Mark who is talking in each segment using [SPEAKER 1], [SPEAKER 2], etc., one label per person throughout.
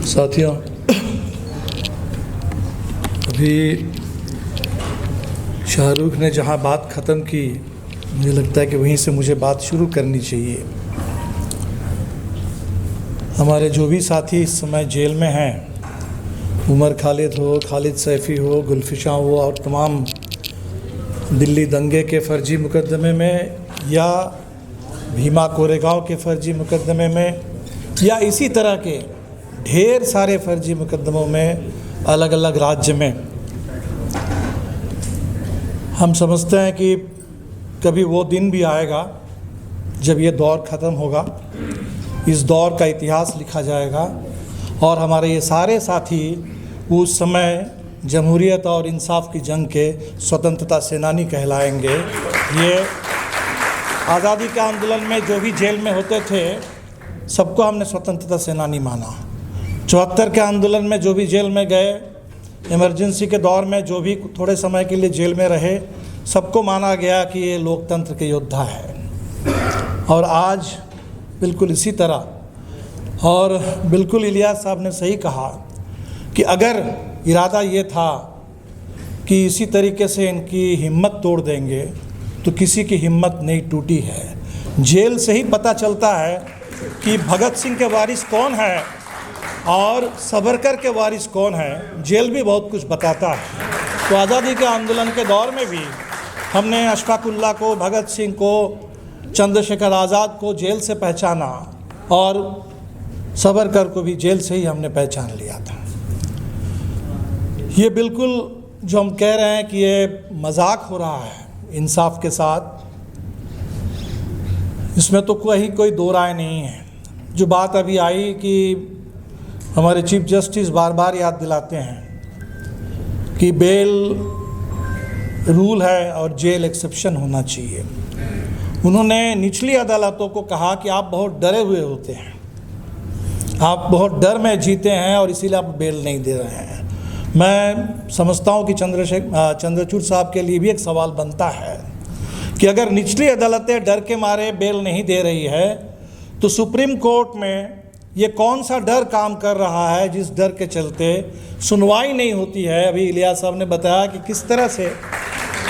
[SPEAKER 1] साथियों, अभी शाहरुख ने जहां बात ख़त्म की, मुझे लगता है कि वहीं से मुझे बात शुरू करनी चाहिए। हमारे जो भी साथी इस समय जेल में हैं, उमर खालिद हो, खालिद सैफ़ी हो, गुलफिशा हो और तमाम दिल्ली दंगे के फ़र्जी मुकदमे में या भीमा कोरेगांव के फ़र्जी मुकदमे में या इसी तरह के ढेर सारे फ़र्जी मुकदमों में अलग अलग राज्य में, हम समझते हैं कि कभी वो दिन भी आएगा जब ये दौर ख़त्म होगा, इस दौर का इतिहास लिखा जाएगा और हमारे ये सारे साथी उस समय जमहूरियत और इंसाफ की जंग के स्वतंत्रता सेनानी कहलाएंगे। ये आज़ादी के आंदोलन में जो भी जेल में होते थे, सबको हमने स्वतंत्रता सेनानी माना। 74 के आंदोलन में जो भी जेल में गए, इमरजेंसी के दौर में जो भी थोड़े समय के लिए जेल में रहे, सबको माना गया कि ये लोकतंत्र के योद्धा है। और आज बिल्कुल इसी तरह, और बिल्कुल इलियास साहब ने सही कहा कि अगर इरादा ये था कि इसी तरीके से इनकी हिम्मत तोड़ देंगे, तो किसी की हिम्मत नहीं टूटी है। जेल से ही पता चलता है कि भगत सिंह के वारिस कौन है और सावरकर के वारिस कौन है। जेल भी बहुत कुछ बताता है। तो आज़ादी के आंदोलन के दौर में भी हमने अशफाकुल्लाह को, भगत सिंह को, चंद्रशेखर आज़ाद को जेल से पहचाना और सावरकर को भी जेल से ही हमने पहचान लिया था। ये बिल्कुल जो हम कह रहे हैं कि ये मजाक हो रहा है इंसाफ के साथ, इसमें तो कोई दो राय नहीं है। जो बात अभी आई कि हमारे चीफ जस्टिस बार बार याद दिलाते हैं कि बेल रूल है और जेल एक्सेप्शन होना चाहिए। उन्होंने निचली अदालतों को कहा कि आप बहुत डरे हुए होते हैं, आप बहुत डर में जीते हैं और इसीलिए आप बेल नहीं दे रहे हैं। मैं समझता हूँ कि चंद्रचूड़ साहब के लिए भी एक सवाल बनता है कि अगर निचली अदालतें डर के मारे बेल नहीं दे रही है, तो सुप्रीम कोर्ट में ये कौन सा डर काम कर रहा है जिस डर के चलते सुनवाई नहीं होती है। अभी इलियास साहब ने बताया कि किस तरह से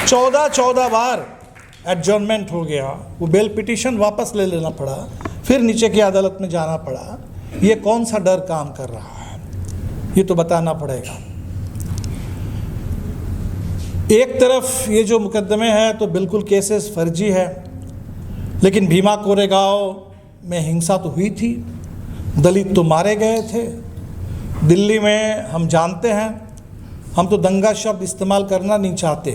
[SPEAKER 1] 14 बार एडजॉर्नमेंट हो गया, वो बेल पिटीशन वापस ले लेना पड़ा, फिर नीचे की अदालत में जाना पड़ा। ये कौन सा डर काम कर रहा है, ये तो बताना पड़ेगा। एक तरफ ये जो मुकदमे हैं तो बिल्कुल केसेस फर्जी है, लेकिन भीमा कोरेगांव में हिंसा तो हुई थी, दलित तो मारे गए थे। दिल्ली में हम जानते हैं, हम तो दंगा शब्द इस्तेमाल करना नहीं चाहते।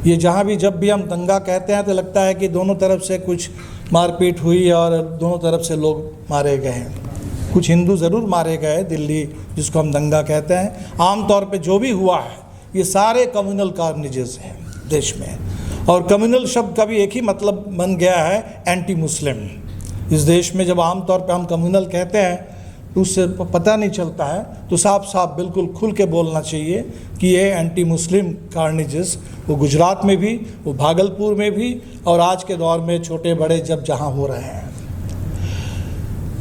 [SPEAKER 1] ये जहाँ भी जब भी हम दंगा कहते हैं तो लगता है कि दोनों तरफ से कुछ मारपीट हुई और दोनों तरफ से लोग मारे गए हैं। कुछ हिंदू ज़रूर मारे गए दिल्ली, जिसको हम दंगा कहते हैं। आम तौर पे जो भी हुआ है ये सारे कम्युनल कार्नेजेस हैं देश में, और कम्युनल शब्द का भी एक ही मतलब बन गया है, एंटी मुस्लिम। इस देश में जब आम तौर पे हम कम्युनल कहते हैं तो उससे पता नहीं चलता है, तो साफ साफ बिल्कुल खुल के बोलना चाहिए कि ये एंटी मुस्लिम कार्नेजेस वो गुजरात में भी, वो भागलपुर में भी, और आज के दौर में छोटे बड़े जब जहाँ हो रहे हैं।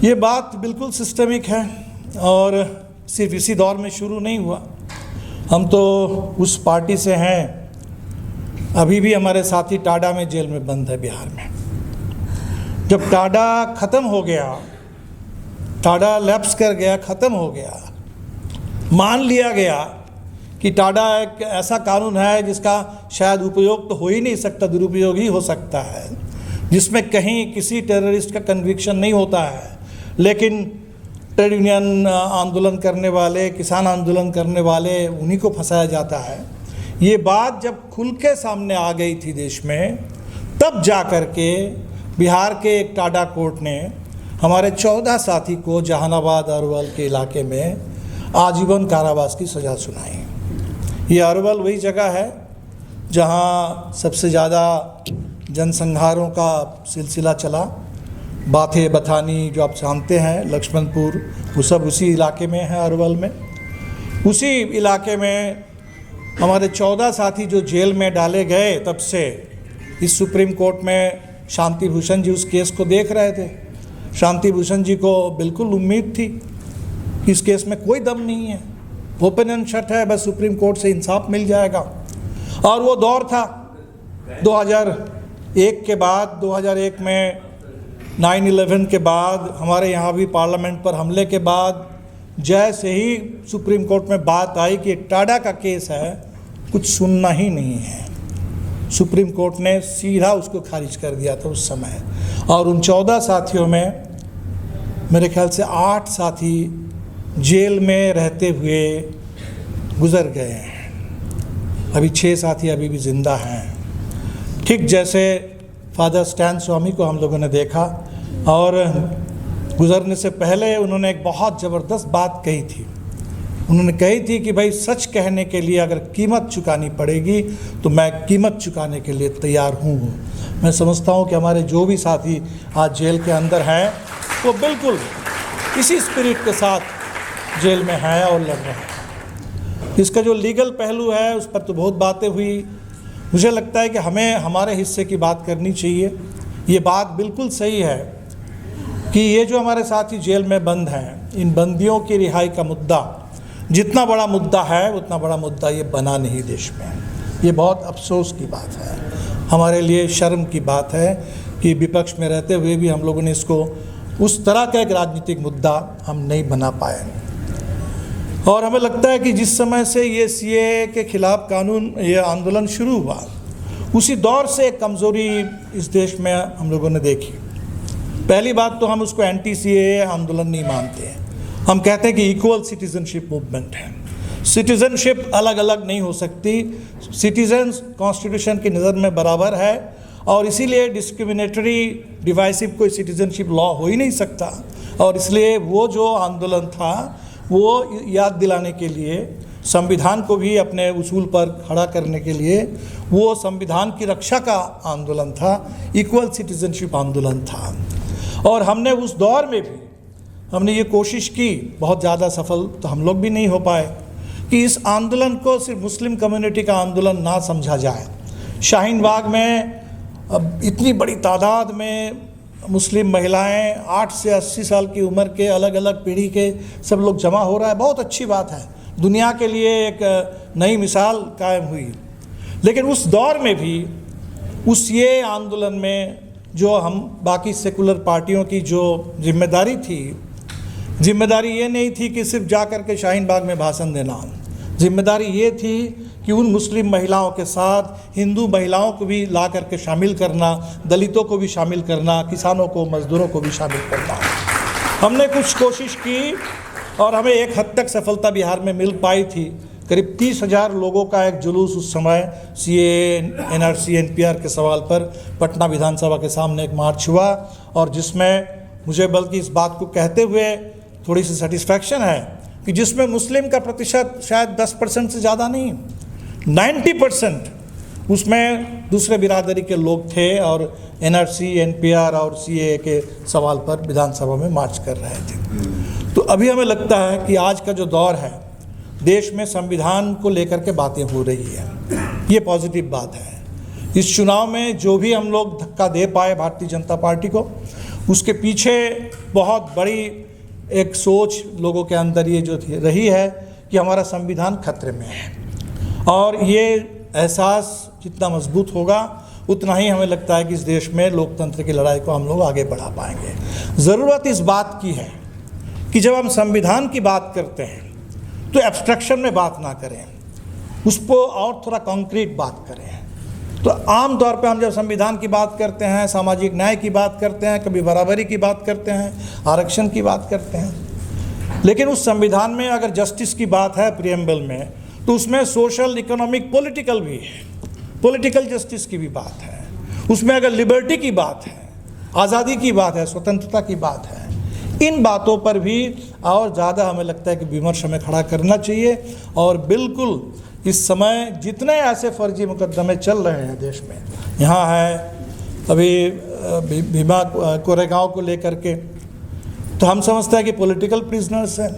[SPEAKER 1] ये बात बिल्कुल सिस्टमिक है और सिर्फ इसी दौर में शुरू नहीं हुआ। हम तो उस पार्टी से हैं, अभी भी हमारे साथी टाडा में जेल में बंद है बिहार में। जब टाडा ख़त्म हो गया, टाडा लैप्स कर गया, ख़त्म हो गया, मान लिया गया कि टाडा एक ऐसा कानून है जिसका शायद उपयोग तो हो ही नहीं सकता, दुरुपयोग ही हो सकता है, जिसमें कहीं किसी टेररिस्ट का कन्विक्शन नहीं होता है, लेकिन ट्रेड यूनियन आंदोलन करने वाले, किसान आंदोलन करने वाले, उन्हीं को फंसाया जाता है। ये बात जब खुल के सामने आ गई थी देश में, तब जा कर के बिहार के एक टाडा कोर्ट ने हमारे 14 साथी को जहानाबाद अरवल के इलाके में आजीवन कारावास की सज़ा सुनाई। ये अरवल वही जगह है जहाँ सबसे ज़्यादा जनसंहारों का सिलसिला चला। बाथे, बथानी जो आप जानते हैं, लक्ष्मणपुर, वो सब उसी इलाके में है, अरवल में। उसी इलाके में हमारे 14 साथी जो जेल में डाले गए, तब से इस सुप्रीम कोर्ट में शांति भूषण जी उस केस को देख रहे थे। शांति भूषण जी को बिल्कुल उम्मीद थी इस केस में कोई दम नहीं है, ओपन एंड शट है, बस सुप्रीम कोर्ट से इंसाफ मिल जाएगा। और वो दौर था 2001 के बाद, 2001 में 9/11 के बाद, हमारे यहाँ भी पार्लियामेंट पर हमले के बाद, जैसे ही सुप्रीम कोर्ट में बात आई कि टाडा का केस है, कुछ सुनना ही नहीं है, सुप्रीम कोर्ट ने सीधा उसको खारिज कर दिया था उस समय। और उन 14 साथियों में मेरे ख्याल से 8 साथी जेल में रहते हुए गुजर गए हैं, अभी 6 साथी अभी भी ज़िंदा हैं। ठीक जैसे फादर स्टैन स्वामी को हम लोगों ने देखा, और गुजरने से पहले उन्होंने एक बहुत ज़बरदस्त बात कही थी। उन्होंने कही थी कि भाई, सच कहने के लिए अगर कीमत चुकानी पड़ेगी तो मैं कीमत चुकाने के लिए तैयार हूँ। मैं समझता हूँ कि हमारे जो भी साथी आज जेल के अंदर हैं वो बिल्कुल इसी स्पिरिट के साथ जेल में हैं और लड़ रहे हैं। इसका जो लीगल पहलू है उस पर तो बहुत बातें हुई। मुझे लगता है कि हमें हमारे हिस्से की बात करनी चाहिए। ये बात बिल्कुल सही है कि ये जो हमारे साथी जेल में बंद हैं, इन बंदियों की रिहाई का मुद्दा जितना बड़ा मुद्दा है उतना बड़ा मुद्दा ये बना नहीं देश में। ये बहुत अफसोस की बात है, हमारे लिए शर्म की बात है कि विपक्ष में रहते हुए भी हम लोगों ने इसको उस तरह का एक राजनीतिक मुद्दा हम नहीं बना पाए। और हमें लगता है कि जिस समय से ये सीएए के खिलाफ कानून, ये आंदोलन शुरू हुआ, उसी दौर से एक कमज़ोरी इस देश में हम लोगों ने देखी। पहली बात तो हम उसको एंटी सीएए आंदोलन नहीं मानते हैं, हम कहते हैं कि इक्वल सिटीजनशिप मूवमेंट है। सिटीजनशिप अलग अलग नहीं हो सकती, सिटीजन्स कॉन्स्टिट्यूशन की नज़र में बराबर है, और इसीलिए डिस्क्रिमिनेटरी डिवाइसिव कोई सिटीजनशिप लॉ हो ही नहीं सकता। और इसलिए वो जो आंदोलन था वो याद दिलाने के लिए, संविधान को भी अपने उसूल पर खड़ा करने के लिए, वो संविधान की रक्षा का आंदोलन था, इक्वल सिटीजनशिप आंदोलन था। और हमने उस दौर में भी हमने ये कोशिश की, बहुत ज़्यादा सफल तो हम लोग भी नहीं हो पाए, कि इस आंदोलन को सिर्फ मुस्लिम कम्युनिटी का आंदोलन ना समझा जाए। शाहीन बाग में अब इतनी बड़ी तादाद में मुस्लिम महिलाएं, 8 से 80 साल की उम्र के अलग अलग पीढ़ी के सब लोग जमा हो रहा है, बहुत अच्छी बात है, दुनिया के लिए एक नई मिसाल कायम हुई। लेकिन उस दौर में भी, उस ये आंदोलन में जो हम बाकी सेकुलर पार्टियों की जो जिम्मेदारी थी, जिम्मेदारी ये नहीं थी कि सिर्फ जा कर के शाहीन बाग में भाषण देना, जिम्मेदारी ये थी कि उन मुस्लिम महिलाओं के साथ हिंदू महिलाओं को भी ला करके शामिल करना, दलितों को भी शामिल करना, किसानों को, मज़दूरों को भी शामिल करना। हमने कुछ कोशिश की और हमें एक हद तक सफलता बिहार में मिल पाई थी। करीब 30,000 लोगों का एक जुलूस उस समय सीएए, एनआरसी, एनपीआर के सवाल पर पटना विधानसभा के सामने एक मार्च हुआ, और जिसमें मुझे बल्कि इस बात को कहते हुए थोड़ी सी सेटिस्फैक्शन है कि जिसमें मुस्लिम का प्रतिशत शायद 10% से ज़्यादा नहीं, 90% उसमें दूसरे बिरादरी के लोग थे और एनआरसी, एनपीआर और सीएए के सवाल पर विधानसभा में मार्च कर रहे थे। तो अभी हमें लगता है कि आज का जो दौर है, देश में संविधान को लेकर के बातें हो रही है, ये पॉजिटिव बात है। इस चुनाव में जो भी हम लोग धक्का दे पाए भारतीय जनता पार्टी को, उसके पीछे बहुत बड़ी एक सोच लोगों के अंदर ये जो रही है कि हमारा संविधान खतरे में है, और ये एहसास जितना मजबूत होगा उतना ही हमें लगता है कि इस देश में लोकतंत्र की लड़ाई को हम लोग आगे बढ़ा पाएंगे। ज़रूरत इस बात की है कि जब हम संविधान की बात करते हैं तो एब्स्ट्रैक्शन में बात ना करें, उसको और थोड़ा कॉन्क्रीट बात करें। तो आम तौर पे हम जब संविधान की बात करते हैं, सामाजिक न्याय की बात करते हैं, कभी बराबरी की बात करते हैं, आरक्षण की बात करते हैं, लेकिन उस संविधान में अगर जस्टिस की बात है प्रियम्बल में, तो उसमें सोशल, इकोनॉमिक, पॉलिटिकल भी है, पॉलिटिकल जस्टिस की भी बात है। उसमें अगर लिबर्टी की बात है, आज़ादी की बात है, स्वतंत्रता की बात है, इन बातों पर भी और ज़्यादा हमें लगता है कि विमर्श हमें खड़ा करना चाहिए। और बिल्कुल इस समय जितने ऐसे फर्जी मुकदमे चल रहे हैं देश में, यहाँ है अभी भीमा कोरेगांव को लेकर के, तो हम समझते हैं कि पॉलिटिकल प्रिजनर्स हैं।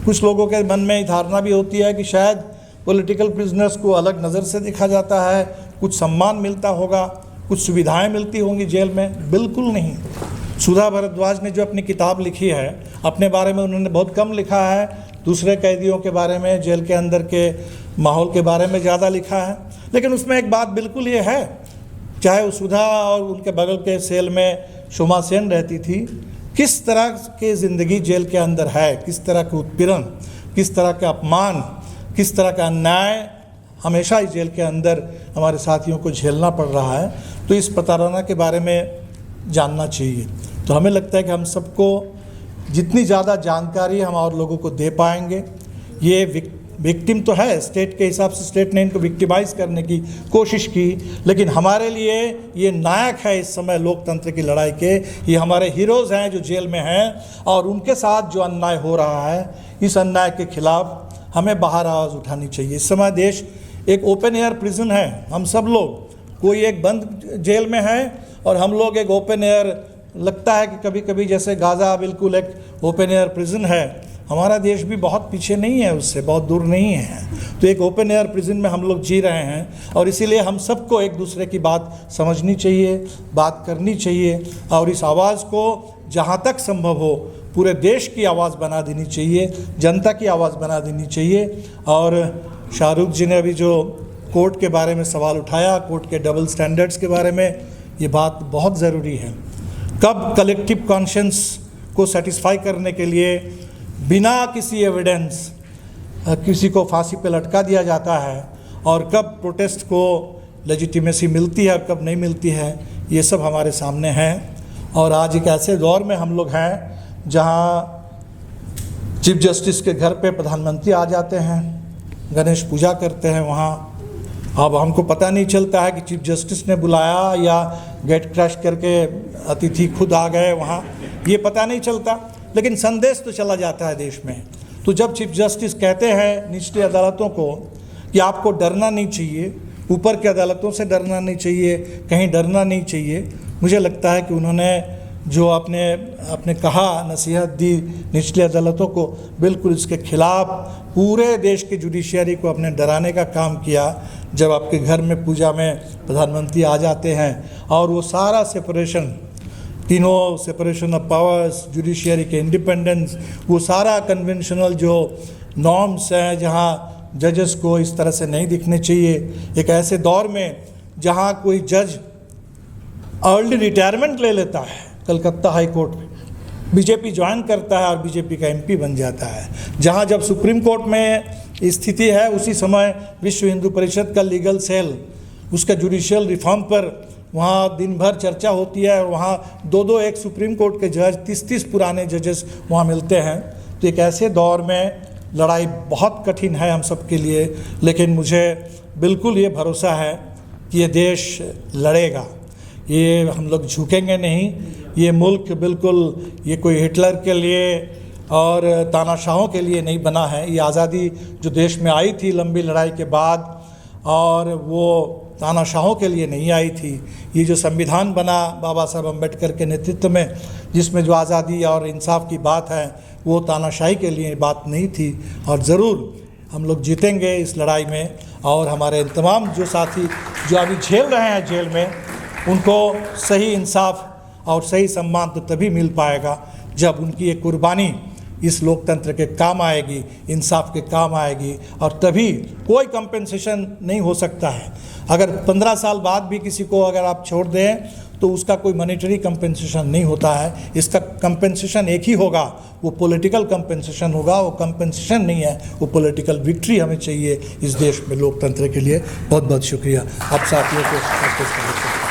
[SPEAKER 1] कुछ लोगों के मन में धारणा भी होती है कि शायद पॉलिटिकल प्रिजनर्स को अलग नज़र से देखा जाता है, कुछ सम्मान मिलता होगा, कुछ सुविधाएं मिलती होंगी जेल में। बिल्कुल नहीं, सुधा भारद्वाज ने जो अपनी किताब लिखी है, अपने बारे में उन्होंने बहुत कम लिखा है, दूसरे कैदियों के बारे में, जेल के अंदर के माहौल के बारे में ज़्यादा लिखा है। लेकिन उसमें एक बात बिल्कुल ये है, चाहे वो सुधा और उनके बगल के सेल में शोमा सेन रहती थी, किस तरह की ज़िंदगी जेल के अंदर है, किस तरह के उत्पीड़न, किस तरह के अपमान, किस तरह का अन्याय हमेशा इस जेल के अंदर हमारे साथियों को झेलना पड़ रहा है। तो इस प्रताड़ना के बारे में जानना चाहिए। तो हमें लगता है कि हम सबको जितनी ज़्यादा जानकारी हम और लोगों को दे पाएंगे, ये विक्टिम तो है, स्टेट के हिसाब से स्टेट ने इनको विक्टिमाइज़ करने की कोशिश की, लेकिन हमारे लिए ये नायक है इस समय लोकतंत्र की लड़ाई के, ये हमारे हीरोज़ हैं जो जेल में हैं, और उनके साथ जो अन्याय हो रहा है, इस अन्याय के खिलाफ हमें बाहर आवाज़ उठानी चाहिए। इस समय देश एक ओपन एयर प्रिजन है, हम सब लोग, कोई एक बंद जेल में है और हम लोग एक ओपन एयर, लगता है कि कभी कभी जैसे गाज़ा बिल्कुल एक ओपन एयर प्रिजन है। हमारा देश भी बहुत पीछे नहीं है, उससे बहुत दूर नहीं है। तो एक ओपन एयर प्रिजन में हम लोग जी रहे हैं, और इसीलिए हम सबको एक दूसरे की बात समझनी चाहिए, बात करनी चाहिए, और इस आवाज़ को जहाँ तक संभव हो पूरे देश की आवाज़ बना देनी चाहिए, जनता की आवाज़ बना देनी चाहिए। और शाहरुख जी ने अभी जो कोर्ट के बारे में सवाल उठाया, कोर्ट के डबल स्टैंडर्ड्स के बारे में, ये बात बहुत ज़रूरी है। कब कलेक्टिव कॉन्शियंस को सेटिस्फाई करने के लिए बिना किसी एविडेंस किसी को फांसी पे लटका दिया जाता है, और कब प्रोटेस्ट को लेजिटिमेसी मिलती है और कब नहीं मिलती है, ये सब हमारे सामने है। और आज एक ऐसे दौर में हम लोग हैं जहाँ चीफ जस्टिस के घर पे प्रधानमंत्री आ जाते हैं, गणेश पूजा करते हैं वहाँ। अब हमको पता नहीं चलता है कि चीफ जस्टिस ने बुलाया या गेट क्रैश करके अतिथि खुद आ गए वहाँ, ये पता नहीं चलता, लेकिन संदेश तो चला जाता है देश में। तो जब चीफ जस्टिस कहते हैं निचली अदालतों को कि आपको डरना नहीं चाहिए, ऊपर की अदालतों से डरना नहीं चाहिए, कहीं डरना नहीं चाहिए, मुझे लगता है कि उन्होंने जो आपने कहा, नसीहत दी निचली अदालतों को, बिल्कुल इसके खिलाफ पूरे देश के जुडिशियरी को अपने डराने का काम किया। जब आपके घर में पूजा में प्रधानमंत्री आ जाते हैं और वो सारा सेपरेशन, तीनों सेपरेशन ऑफ पावर्स, जुडिशियरी के इंडिपेंडेंस, वो सारा कन्वेंशनल जो नॉर्म्स हैं जहाँ जजेस को इस तरह से नहीं दिखने चाहिए, एक ऐसे दौर में जहाँ कोई जज अर्ली रिटायरमेंट ले लेता है, कलकत्ता हाई कोर्ट में बीजेपी ज्वाइन करता है और बीजेपी का एमपी बन जाता है, जहाँ जब सुप्रीम कोर्ट में स्थिति है उसी समय विश्व हिंदू परिषद का लीगल सेल, उसका जुडिशियल रिफॉर्म पर वहाँ दिन भर चर्चा होती है, और वहाँ दो एक सुप्रीम कोर्ट के जज, 30 पुराने जजेस वहाँ मिलते हैं। तो एक ऐसे दौर में लड़ाई बहुत कठिन है हम सब के लिए, लेकिन मुझे बिल्कुल ये भरोसा है कि ये देश लड़ेगा, ये हम लोग झुकेंगे नहीं। ये मुल्क बिल्कुल ये कोई हिटलर के लिए और तानाशाहों के लिए नहीं बना है। ये आज़ादी जो देश में आई थी लंबी लड़ाई के बाद, और वो तानाशाहों के लिए नहीं आई थी। ये जो संविधान बना बाबा साहब अम्बेडकर के नेतृत्व में, जिसमें जो आज़ादी और इंसाफ की बात है, वो तानाशाही के लिए बात नहीं थी। और ज़रूर हम लोग जीतेंगे इस लड़ाई में, और हमारे तमाम जो साथी जो अभी झेल रहे हैं जेल में, उनको सही इंसाफ और सही सम्मान तो तभी मिल पाएगा जब उनकी ये कुर्बानी इस लोकतंत्र के काम आएगी, इंसाफ के काम आएगी, और तभी कोई कंपेंसेशन नहीं हो सकता है। अगर 15 साल बाद भी किसी को अगर आप छोड़ दें तो उसका कोई मॉनेटरी कंपेंसेशन नहीं होता है। इसका कंपेंसेशन एक ही होगा, वो पॉलिटिकल कंपेंसेशन होगा। वो कंपेंसेशन नहीं है, वो पॉलिटिकल विक्ट्री हमें चाहिए इस देश में लोकतंत्र के लिए। बहुत बहुत शुक्रिया आप साथियों को।